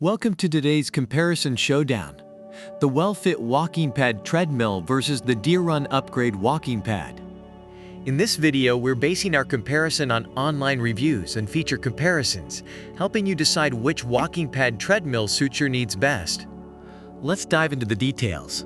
Welcome to today's comparison showdown. The well-fit walking pad treadmill versus the DeerRun upgrade walking pad. In this video, we're basing our comparison on online reviews and feature comparisons, helping you decide which walking pad treadmill suits your needs best. Let's dive into the details.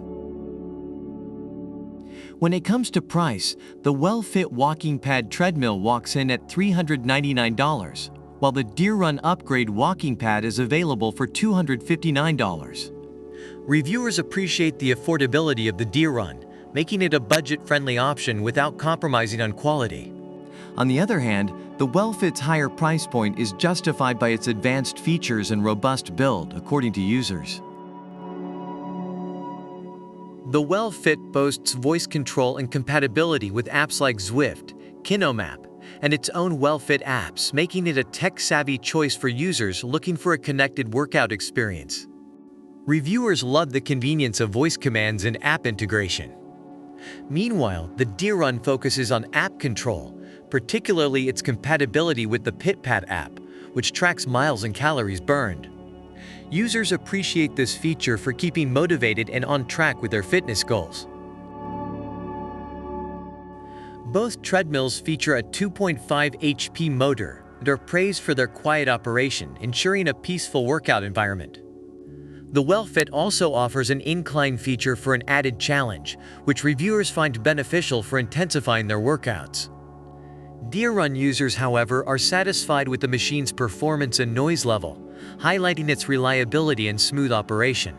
When it comes to price, the well-fit walking pad treadmill walks in at $399, while the DeerRun upgrade walking pad is available for $259. Reviewers appreciate the affordability of the DeerRun, making it a budget-friendly option without compromising on quality. On the other hand, the well-fit's higher price point is justified by its advanced features and robust build, according to users. The well-fit boasts voice control and compatibility with apps like Zwift, KinoMap, and its own well-fit apps, making it a tech-savvy choice for users looking for a connected workout experience. Reviewers love the convenience of voice commands and app integration. Meanwhile, the DeerRun focuses on app control, particularly its compatibility with the PitPad app, which tracks miles and calories burned. Users appreciate this feature for keeping motivated and on track with their fitness goals. Both treadmills feature a 2.5 HP motor and are praised for their quiet operation, ensuring a peaceful workout environment. The well-fit also offers an incline feature for an added challenge, which reviewers find beneficial for intensifying their workouts. DeerRun users, however, are satisfied with the machine's performance and noise level, highlighting its reliability and smooth operation.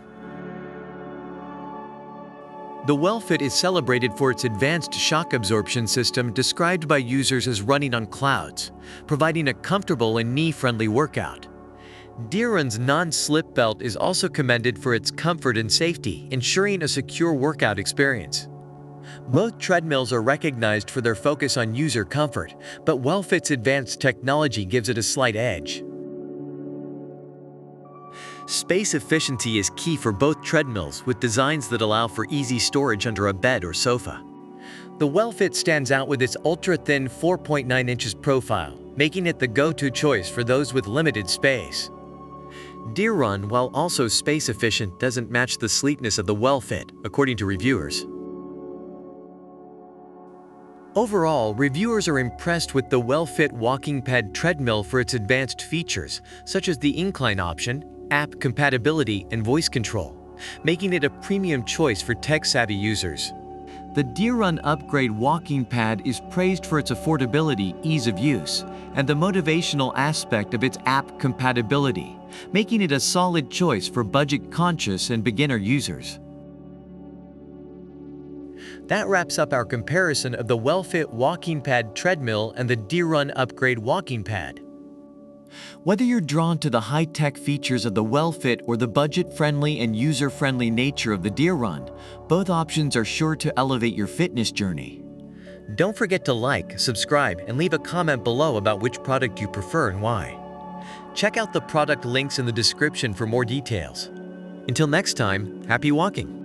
The well-fit is celebrated for its advanced shock absorption system described by users as running on clouds, providing a comfortable and knee-friendly workout. DeerRun's non-slip belt is also commended for its comfort and safety, ensuring a secure workout experience. Both treadmills are recognized for their focus on user comfort, but well-fit's advanced technology gives it a slight edge. Space efficiency is key for both treadmills, with designs that allow for easy storage under a bed or sofa. The well-fit stands out with its ultra-thin 4.9 inches profile, making it the go-to choice for those with limited space. DeerRun, while also space-efficient, doesn't match the sleekness of the well-fit, according to reviewers. Overall, reviewers are impressed with the well-fit walking pad treadmill for its advanced features, such as the incline option, app compatibility, and voice control, making it a premium choice for tech-savvy users. The DeerRun upgrade walking pad is praised for its affordability, ease of use, and the motivational aspect of its app compatibility, making it a solid choice for budget-conscious and beginner users. That wraps up our comparison of the well-fit walking pad treadmill and the DeerRun upgrade walking pad. Whether you're drawn to the high-tech features of the well-fit or the budget-friendly and user-friendly nature of the DeerRun, both options are sure to elevate your fitness journey. Don't forget to like, subscribe, and leave a comment below about which product you prefer and why. Check out the product links in the description for more details. Until next time, happy walking!